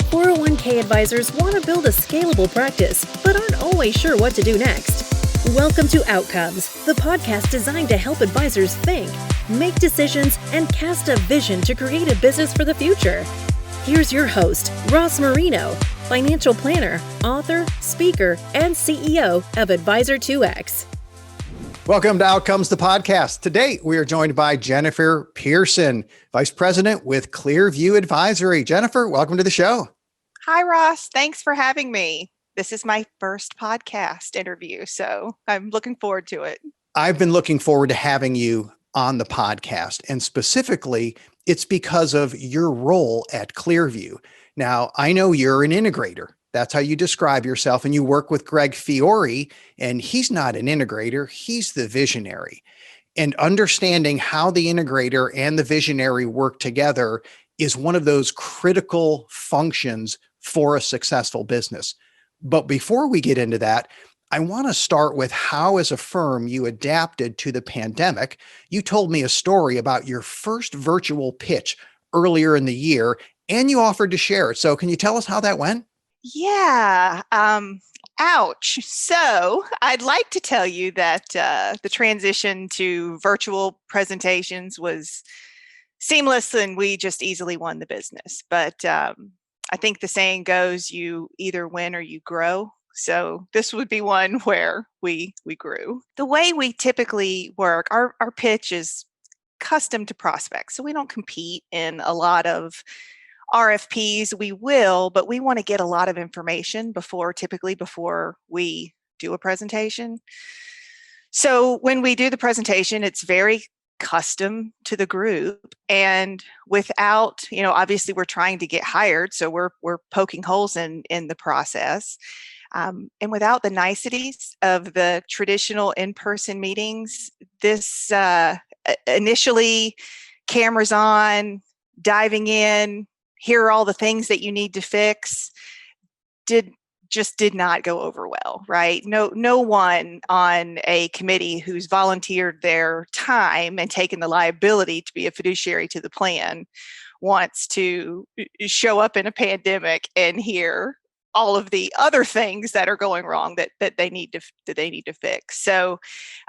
401k advisors want to build a scalable practice, but aren't always sure what to do next. Welcome to Outcomes, the podcast designed to help advisors think, make decisions, and cast a vision to create a business for the future. Here's your host, Ross Marino, financial planner, author, speaker, and CEO of Advisor2X. Welcome to Outcomes, the podcast. Today, we are joined by Jennifer Pearson, Vice President with Clearview Advisory. Jennifer, welcome to the show. Hi, Ross. Thanks for having me. This is my first podcast interview, so I'm looking forward to it. I've been looking forward to having you on the podcast, and specifically, it's because of your role at Clearview. Now, I know you're an integrator. That's how you describe yourself, and you work with Greg Fiore, and he's not an integrator, he's the visionary. And understanding how the integrator and the visionary work together is one of those critical functions for a successful business. But before we get into that, I want to start with how, as a firm, you adapted to the pandemic. You told me a story about your first virtual pitch earlier in the year, and you offered to share it. So can you tell us how that went? Yeah. Ouch. So I'd like to tell you that the transition to virtual presentations was seamless and we just easily won the business. But I think the saying goes, you either win or you grow. So this would be one where we grew. The way we typically work, our pitch is custom to prospects. So we don't compete in a lot of RFPs. We will, but we want to get a lot of information before we do a presentation. So when we do the presentation, it's very custom to the group, and without, obviously we're trying to get hired, so we're poking holes in the process, and without the niceties of the traditional in-person meetings, this initially cameras on, diving in, here are all the things that you need to fix, did not go over well, right? No one on a committee who's volunteered their time and taken the liability to be a fiduciary to the plan wants to show up in a pandemic and hear all of the other things that are going wrong that they need to fix. So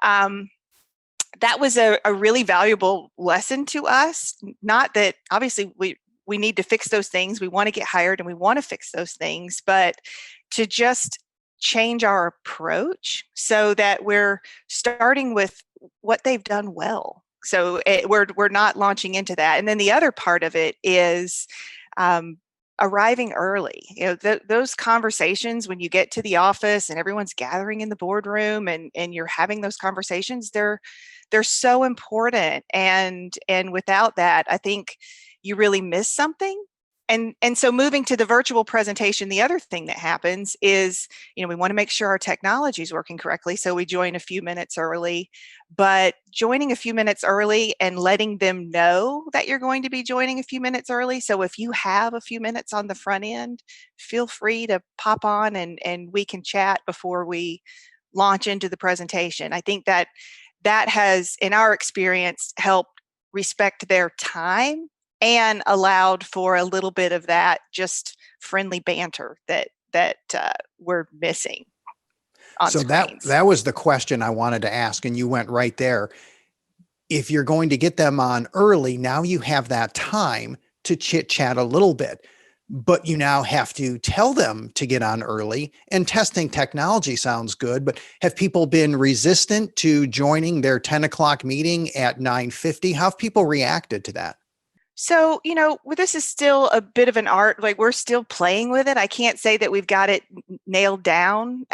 that was a really valuable lesson to us. Not that obviously we need to fix those things. We want to get hired and we want to fix those things, but to just change our approach so that we're starting with what they've done well. So we're not launching into that. And then the other part of it is arriving early. Those conversations when you get to the office and everyone's gathering in the boardroom and you're having those conversations, they're so important. And without that, I think you really miss something. And so moving to the virtual presentation, the other thing that happens is, we want to make sure our technology is working correctly. So we join a few minutes early, but joining a few minutes early and letting them know that you're going to be joining a few minutes early. So if you have a few minutes on the front end, feel free to pop on and we can chat before we launch into the presentation. I think that has, in our experience, helped respect their time and allowed for a little bit of that just friendly banter that we're missing on screens. That was the question I wanted to ask, and you went right there. If you're going to get them on early, now you have that time to chit chat a little bit, but you now have to tell them to get on early. And testing technology sounds good, but have people been resistant to joining their 10 o'clock meeting at 9:50? How have people reacted to that? So, this is still a bit of an art. Like, we're still playing with it. I can't say that we've got it nailed down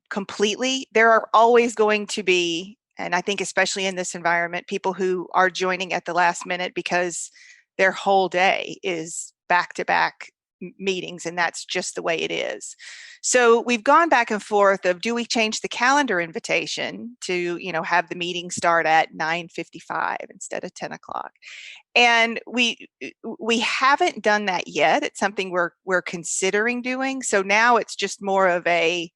completely. There are always going to be, and I think especially in this environment, people who are joining at the last minute because their whole day is back-to-back meetings, and that's just the way it is. So we've gone back and forth of, do we change the calendar invitation to, have the meeting start at 9:55 instead of 10 o'clock? And we haven't done that yet. It's something we're considering doing. So now it's just more of a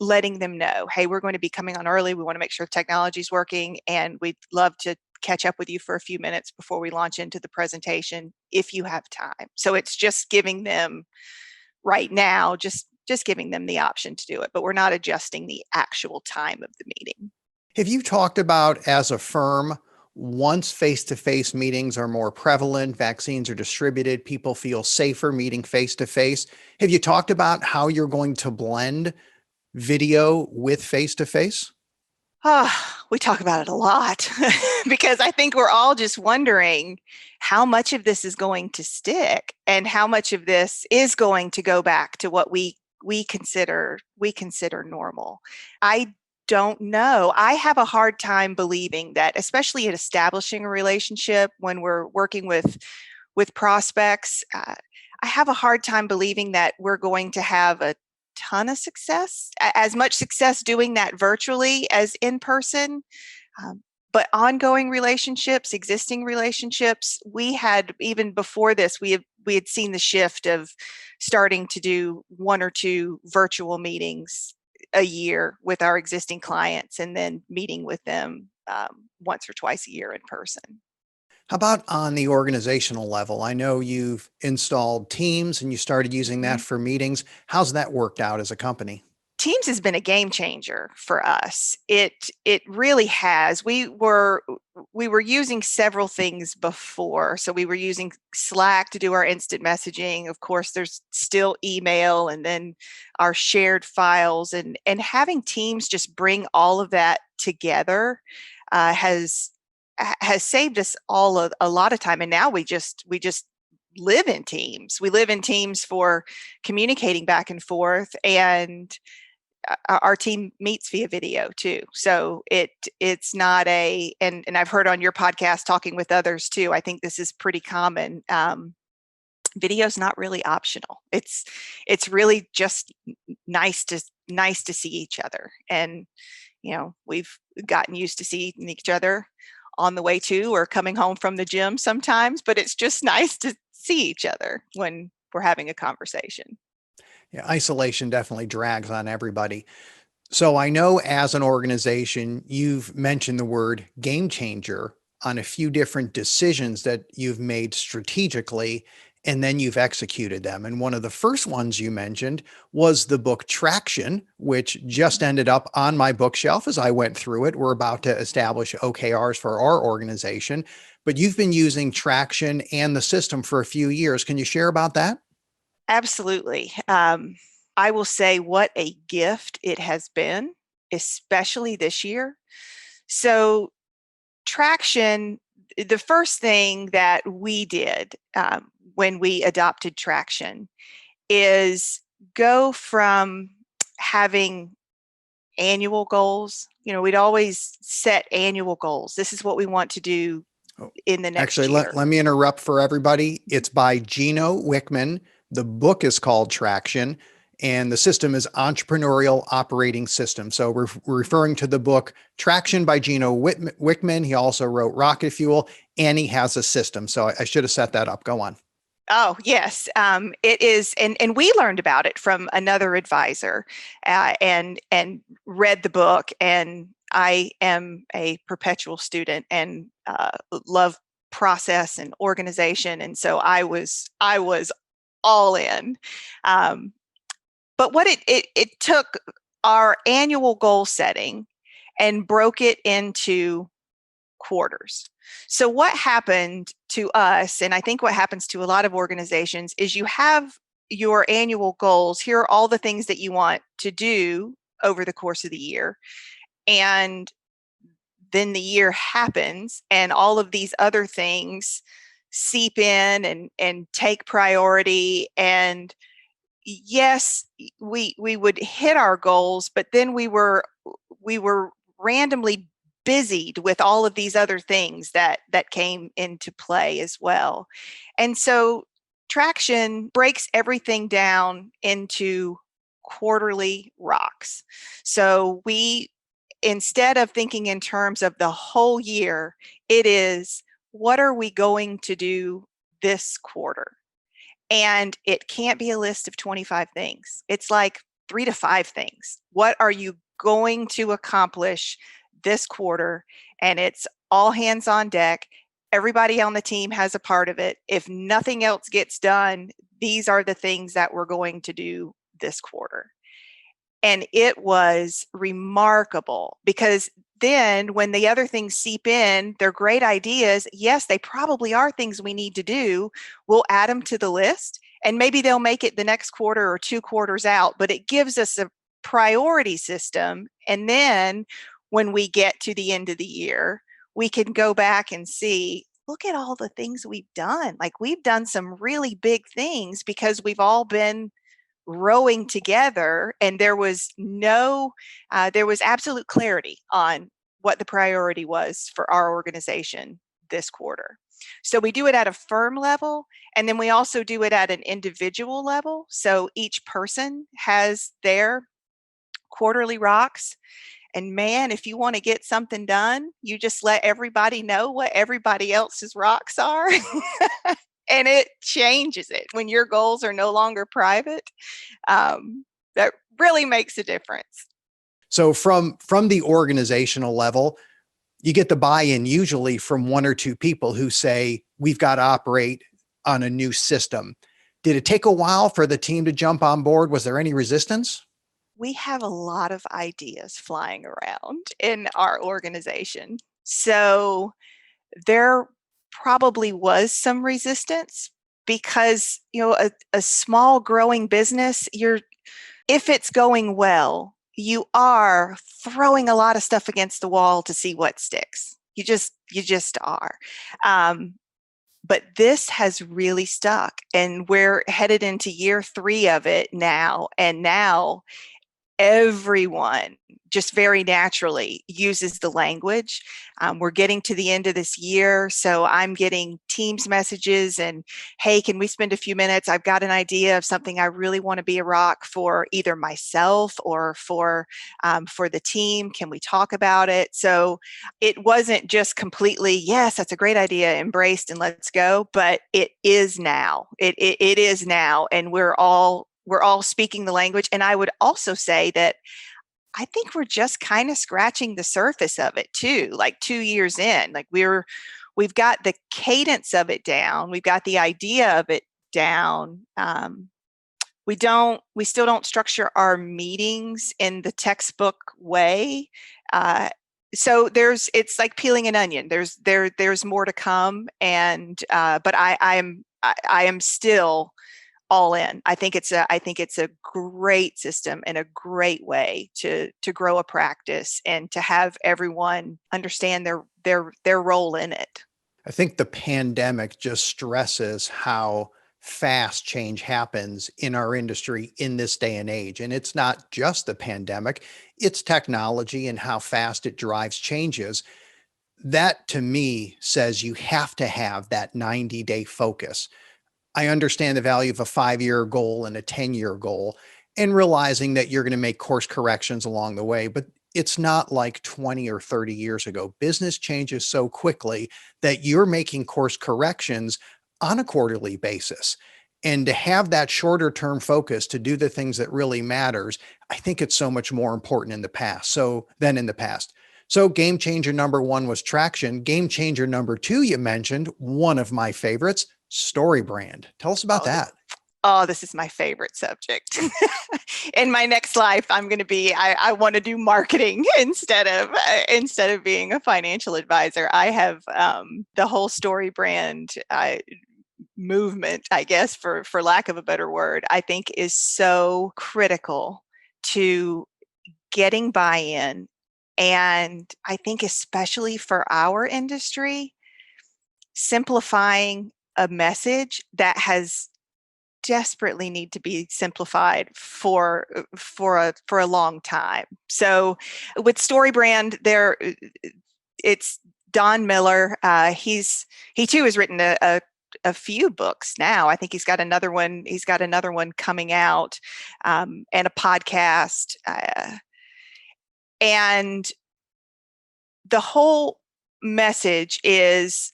letting them know, hey, we're going to be coming on early. We want to make sure technology is working, and we'd love to catch up with you for a few minutes before we launch into the presentation if you have time. So it's just giving them right now, just giving them the option to do it, but we're not adjusting the actual time of the meeting. Have you talked about, as a firm, once face-to-face meetings are more prevalent, vaccines are distributed, people feel safer meeting face-to-face? Have you talked about how you're going to blend video with face-to-face? We talk about it a lot because I think we're all just wondering how much of this is going to stick and how much of this is going to go back to what we consider normal. I don't know. I have a hard time believing that, especially in establishing a relationship when we're working with prospects. I have a hard time believing that we're going to have a ton of success, as much success doing that virtually as in person. But ongoing relationships, existing relationships, we had, even before this, we had seen the shift of starting to do 1 or 2 virtual meetings a year with our existing clients, and then meeting with them once or twice a year in person. How about on the organizational level? I know you've installed Teams and you started using that for meetings. How's that worked out as a company? Teams has been a game changer for us. It really has. We were using several things before. So we were using Slack to do our instant messaging. Of course, there's still email, and then our shared files, and having Teams just bring all of that together has saved us all a lot of time. And now we just live in Teams. We live in Teams for communicating back and forth, and our team meets via video too. So it's not and I've heard on your podcast, talking with others too, I think this is pretty common. Video is not really optional. It's really just nice to see each other. And, we've gotten used to seeing each other on the way to or coming home from the gym sometimes, but it's just nice to see each other when we're having a conversation. Yeah, isolation definitely drags on everybody. So I know, as an organization, you've mentioned the word game changer on a few different decisions that you've made strategically, and then you've executed them. And one of the first ones you mentioned was the book Traction, which just ended up on my bookshelf as I went through it. We're about to establish OKRs for our organization, but you've been using Traction and the system for a few years. Can you share about that? Absolutely. I will say what a gift it has been, especially this year. So Traction, the first thing that we did when we adopted Traction is go from having annual goals. We'd always set annual goals. This is what we want to do in the next year. Let me interrupt for everybody. It's by Gino Wickman. The book is called Traction, and the system is Entrepreneurial Operating System. So we're referring to the book Traction by Gino Wickman. He also wrote Rocket Fuel, and he has a system. So I should have set that up. Go on. Oh, yes. It is. And we learned about it from another advisor and read the book. And I am a perpetual student and love process and organization. And so I was all in. But what it took our annual goal setting and broke it into quarters. So what happened to us, and I think what happens to a lot of organizations, is you have your annual goals. Here are all the things that you want to do over the course of the year. And then the year happens and all of these other things seep in and take priority. And yes, we would hit our goals, but then we were randomly busied with all of these other things that came into play as well. And so Traction breaks everything down into quarterly rocks. So instead of thinking in terms of the whole year, it is, what are we going to do this quarter? And it can't be a list of 25 things. It's like 3 to 5 things. What are you going to accomplish this quarter? And it's all hands on deck. Everybody on the team has a part of it. If nothing else gets done, these are the things that we're going to do this quarter. And it was remarkable, because then when the other things seep in, they're great ideas. Yes, they probably are things we need to do. We'll add them to the list, and maybe they'll make it the next quarter or 2 quarters out, but it gives us a priority system. And then when we get to the end of the year, we can go back and see, look at all the things we've done. Like, we've done some really big things because we've all been rowing together, and there was absolute clarity on what the priority was for our organization this quarter. So we do it at a firm level, and then we also do it at an individual level. So each person has their quarterly rocks. And man, if you want to get something done, you just let everybody know what everybody else's rocks are. And it changes it when your goals are no longer private. That really makes a difference. So from the organizational level, you get the buy-in usually from 1 or 2 people who say, we've got to operate on a new system. Did it take a while for the team to jump on board? Was there any resistance? We have a lot of ideas flying around in our organization. So there probably was some resistance, because, a small growing business, if it's going well, you are throwing a lot of stuff against the wall to see what sticks. You just are. But this has really stuck, and we're headed into year 3 of it now. And now everyone just very naturally uses the language. We're getting to the end of this year, so I'm getting Teams messages and, hey, can we spend a few minutes? I've got an idea of something I really want to be a rock for either myself or for the team. Can we talk about it? So it wasn't just completely, yes, that's a great idea, embraced and let's go, but it is now. It is now, and we're all speaking the language. And I would also say that I think we're just kind of scratching the surface of it too, like 2 years in. Like, we've got the cadence of it down. We've got the idea of it down. We still don't structure our meetings in the textbook way. So it's like peeling an onion. There's more to come. And, but I am still all in. I think it's a great system and a great way to grow a practice and to have everyone understand their role in it. I think the pandemic just stresses how fast change happens in our industry in this day and age. And it's not just the pandemic, it's technology and how fast it drives changes. That to me says you have to have that 90-day focus. I understand the value of a 5-year goal and a 10-year goal, and realizing that you're going to make course corrections along the way, but it's not like 20 or 30 years ago. Business changes so quickly that you're making course corrections on a quarterly basis. And to have that shorter term focus to do the things that really matters, I think it's so much more important in the past. So game changer number 1 was traction. Game changer number 2, you mentioned, one of my favorites, Storybrand. Tell us about that. Oh, this is my favorite subject. In my next life, I'm going to be, I want to do marketing instead of being a financial advisor. I have the whole Storybrand movement, I guess, for lack of a better word, I think is so critical to getting buy-in. And I think especially for our industry, simplifying a message that has desperately need to be simplified for a long time. So with Storybrand, it's Don Miller. He too has written a few books now. I think he's got another one. He's got another one coming out, and a podcast. And the whole message is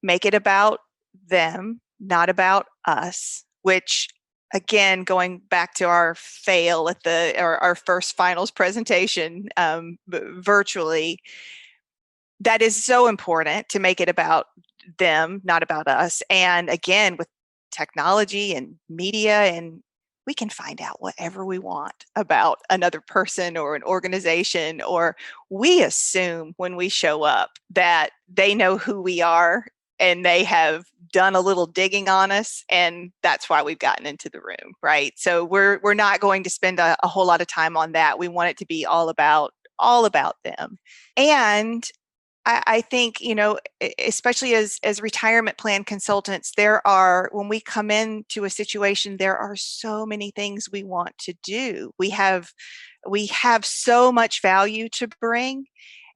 make it about them, not about us, which, again, going back to our fail at our first finals presentation virtually, that is so important to make it about them, not about us. And again, with technology and media, and we can find out whatever we want about another person or an organization, or we assume when we show up that they know who we are and they have done a little digging on us, and that's why we've gotten into the room, right? So we're not going to spend a whole lot of time on that. We want it to be all about them. And I think, especially as retirement plan consultants, when we come into a situation, there are so many things we want to do. We have so much value to bring,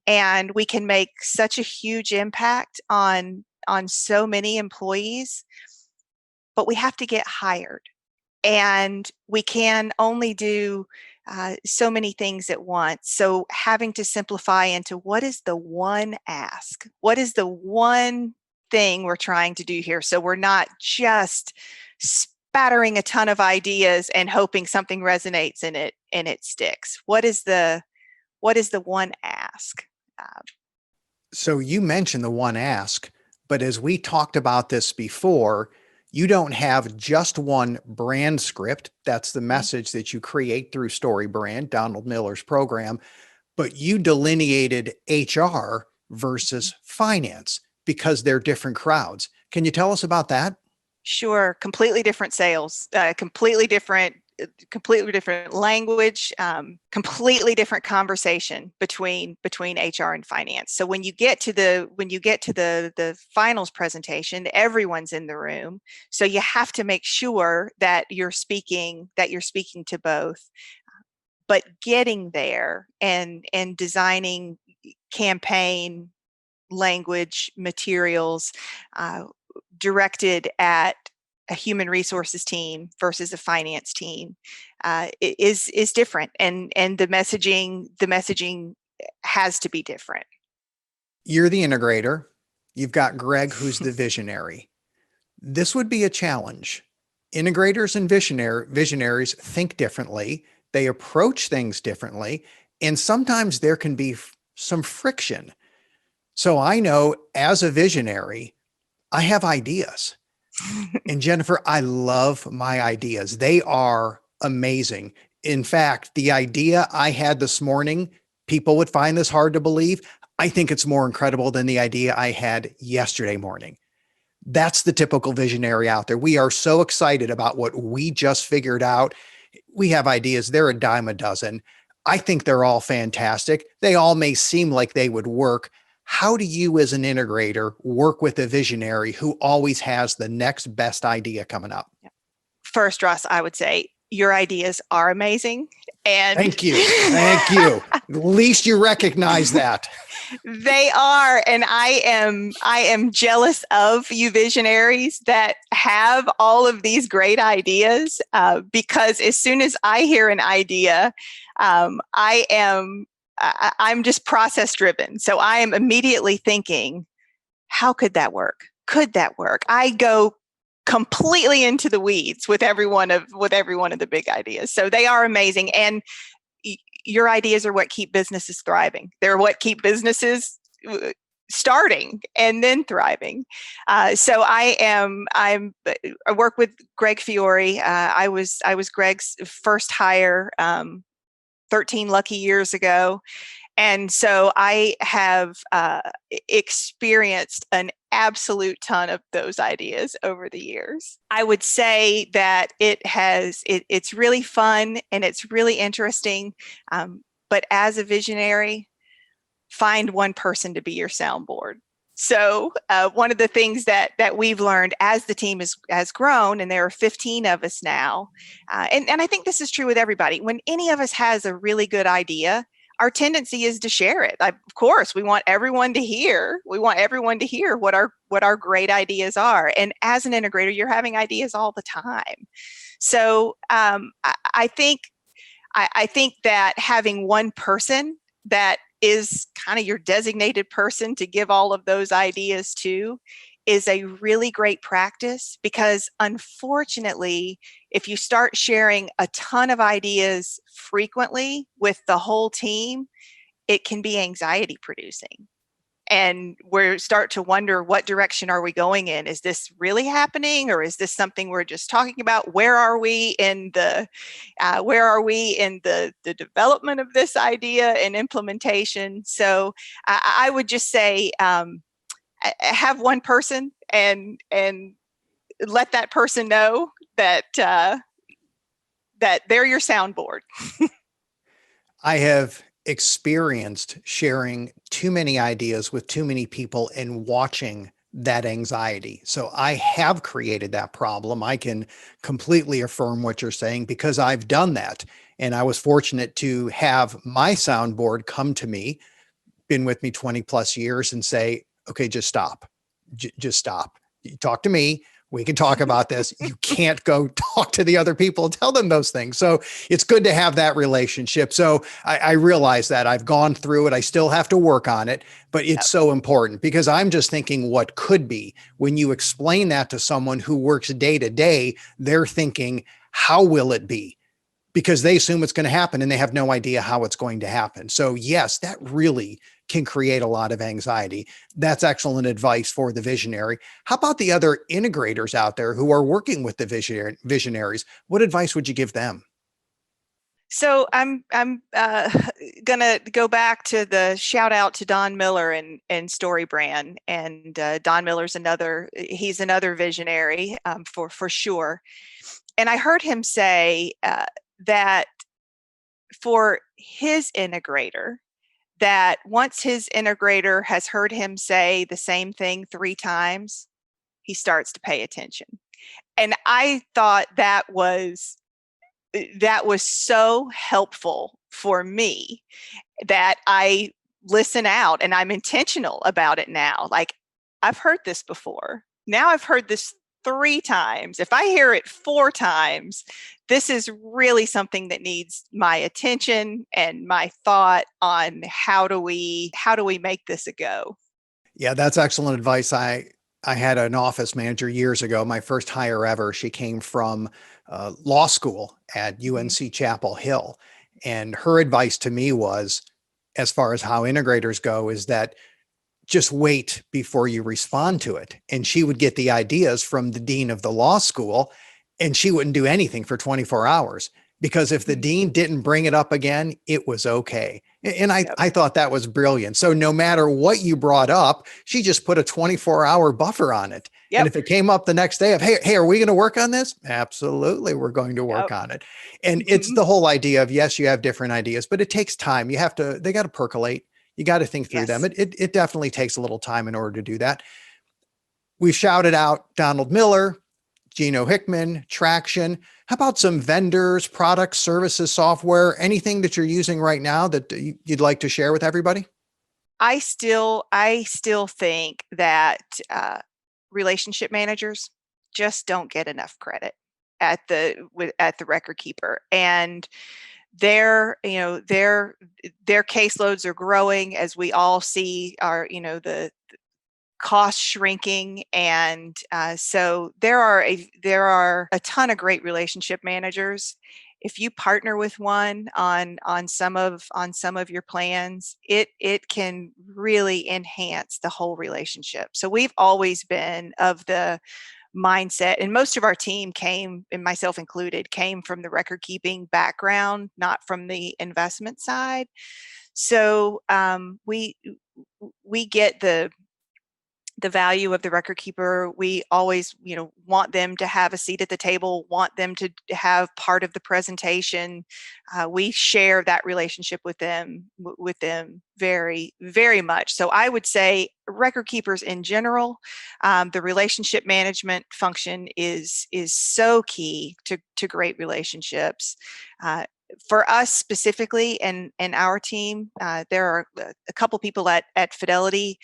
and we can make such a huge impact on so many employees, but we have to get hired, and we can only do so many things at once. So having to simplify into what is the one ask? What is the one thing we're trying to do here? So we're not just spattering a ton of ideas and hoping something resonates and it sticks. What is the one ask? So you mentioned the one ask, but as we talked about this before, you don't have just one brand script. That's the message that you create through Storybrand, Donald Miller's program, but you delineated HR versus finance because they're different crowds. Can you tell us about that? Sure. Completely different sales, completely different language, completely different conversation between HR and finance. So when you get to the finals presentation, everyone's in the room. So you have to make sure that you're speaking to both. But getting there and designing campaign language materials directed at a human resources team versus a finance team is different, and the messaging has to be different. You're the integrator. You've got Greg, who's the visionary. This would be a challenge. Integrators and visionaries think differently. They approach things differently, and sometimes there can be some friction. So I know as a visionary, I have ideas. And Jennifer, I love my ideas. They are amazing. In fact, the idea I had this morning, people would find this hard to believe. I think it's more incredible than the idea I had yesterday morning. That's the typical visionary out there. We are so excited about what we just figured out. We have ideas. They're a dime a dozen. I think they're all fantastic. They all may seem like they would work. How do you as an integrator work with a visionary who always has the next best idea coming up? First, Ross, I would say your ideas are amazing. And thank you. Thank you. At least you recognize that. They are. And I am jealous of you visionaries that have all of these great ideas, because as soon as I hear an idea, I'm just process driven. So I am immediately thinking, how could that work? Could that work? I go completely into the weeds with every one of the big ideas. So they are amazing. And your ideas are what keep businesses thriving. They're what keep businesses starting and then thriving. So I work with Greg Fiore. I was Greg's first hire 13 lucky years ago. And so I have experienced an absolute ton of those ideas over the years. I would say that it's really fun and it's really interesting. But as a visionary, find one person to be your soundboard. So one of the things that we've learned as the team has grown, and there are 15 of us now, and I think this is true with everybody, when any of us has a really good idea, our tendency is to share it. Of course, we want everyone to hear. We want everyone to hear what our great ideas are. And as an integrator, you're having ideas all the time. So I think that having one person that is kind of your designated person to give all of those ideas to is a really great practice, because unfortunately, if you start sharing a ton of ideas frequently with the whole team, it can be anxiety producing. and we start to wonder, what direction are we going in? Is this really happening, or is this something we're just talking about? Where are we in the development of this idea and implementation? So I would just say, have one person and let that person know that that they're your soundboard. I have experienced sharing too many ideas with too many people and watching that anxiety. So I have created that problem. I can completely affirm what you're saying because I've done that. And I was fortunate to have my soundboard come to me, been with me 20 plus years, and say, okay, just stop. Just stop. You talk to me. We can talk about this. You can't go talk to the other people and tell them those things. So it's good to have that relationship. So I realize that I've gone through it. I still have to work on it, but it's so important because I'm just thinking what could be. When you explain that to someone who works day to day, they're thinking, how will it be? Because they assume it's going to happen and they have no idea how it's going to happen. So yes, that really can create a lot of anxiety. That's excellent advice for the visionary. How about the other integrators out there who are working with the visionaries? What advice would you give them? So I'm gonna go back to the shout out to Don Miller and Storybrand, and Don Miller's he's another visionary, for sure. And I heard him say that for his integrator, that once his integrator has heard him say the same thing 3 times, he starts to pay attention. And I thought that was so helpful for me, that I listen out and I'm intentional about it now. Like, I've heard this before. Now I've heard this 3 times. If I hear it 4 times, this is really something that needs my attention and my thought on how do we make this a go. Yeah, that's excellent advice. I had an office manager years ago, my first hire ever. She came from law school at UNC Chapel Hill. And her advice to me was, as far as how integrators go, is that just wait before you respond to it. And she would get the ideas from the dean of the law school, and she wouldn't do anything for 24 hours. Because if the dean didn't bring it up again, it was okay. And I thought that was brilliant. So no matter what you brought up, she just put a 24-hour buffer on it. And if it came up the next day of, hey, are we going to work on this? Absolutely, we're going to work on it. And it's the whole idea of, yes, you have different ideas, but it takes time. They got to percolate. You got to think through them. It definitely takes a little time in order to do that. We've shouted out Donald Miller, Gino Hickman, Traction. How about some vendors, products, services, software, anything that you're using right now that you'd like to share with everybody? I still think that relationship managers just don't get enough credit at the record keeper, and their caseloads are growing, as we all see the cost shrinking, and so there are a ton of great relationship managers. If you partner with one on some of your plans, it can really enhance the whole relationship. So we've always been of the mindset, and most of our team came, and myself included, came from the record keeping background, not from the investment side. So we get the value of the record keeper. We always, want them to have a seat at the table, want them to have part of the presentation. We share that relationship with them very, very much. So I would say record keepers in general, the relationship management function is so key to great relationships. For us specifically and our team, there are a couple people at Fidelity,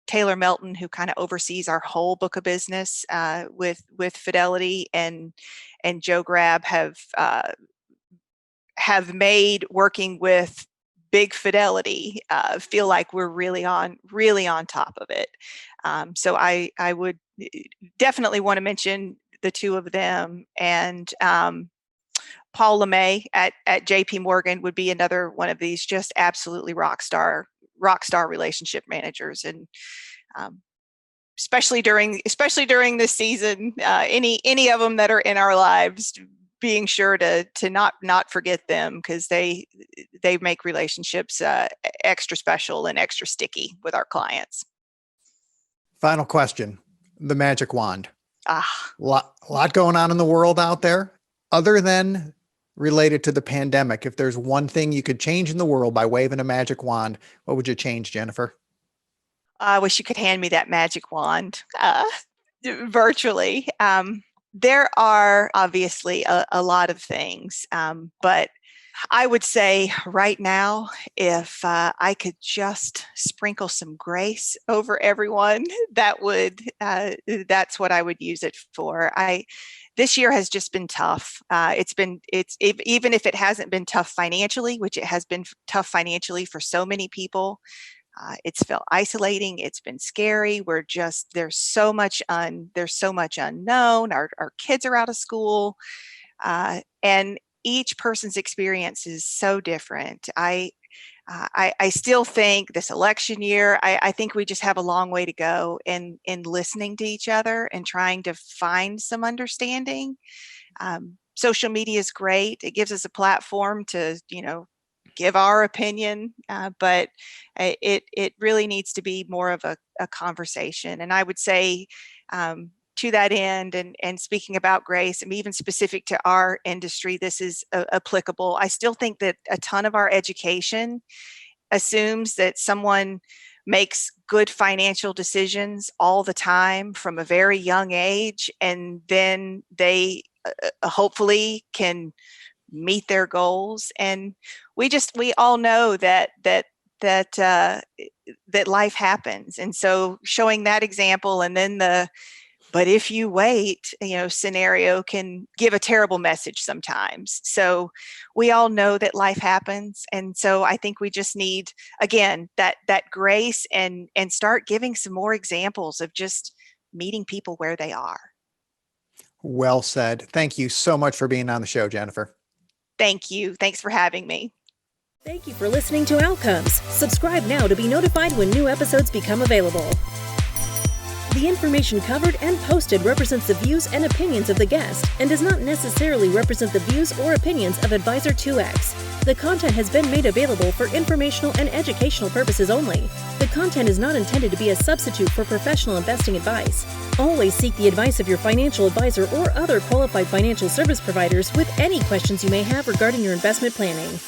Taylor Melton, who kind of oversees our whole book of business with Fidelity, and Joe Grab have made working with big Fidelity feel like we're really on top of it. So I would definitely want to mention the 2 of them, and Paul LeMay at JP Morgan would be another one of these just absolutely rock star rock star relationship managers. And especially during this season, any of them that are in our lives, being sure to not forget them, because they make relationships extra special and extra sticky with our clients. Final question, the magic wand. Lot going on in the world out there, other than related to the pandemic. If there's one thing you could change in the world by waving a magic wand, what would you change, Jennifer? I wish you could hand me that magic wand virtually. There are obviously a lot of things, but I would say right now, if I could just sprinkle some grace over everyone, that's what I would use it for. This year has just been tough. Even if it hasn't been tough financially, which it has been tough financially for so many people. It's felt isolating. It's been scary. There's so much unknown. Our kids are out of school, and each person's experience is so different. I still think this election year, I think we just have a long way to go in listening to each other and trying to find some understanding. Social media is great. It gives us a platform to, give our opinion, but it really needs to be more of a conversation. And I would say, to that end, and speaking about grace, and even specific to our industry, this is applicable. I still think that a ton of our education assumes that someone makes good financial decisions all the time from a very young age, and then they hopefully can meet their goals. And we all know that life happens. And so showing that example, and then but if you wait, scenario can give a terrible message sometimes. So we all know that life happens. And so I think we just need, again, that grace, and start giving some more examples of just meeting people where they are. Well said. Thank you so much for being on the show, Jennifer. Thank you. Thanks for having me. Thank you for listening to Outcomes. Subscribe now to be notified when new episodes become available. The information covered and posted represents the views and opinions of the guest and does not necessarily represent the views or opinions of Advisor 2X. The content has been made available for informational and educational purposes only. The content is not intended to be a substitute for professional investing advice. Always seek the advice of your financial advisor or other qualified financial service providers with any questions you may have regarding your investment planning.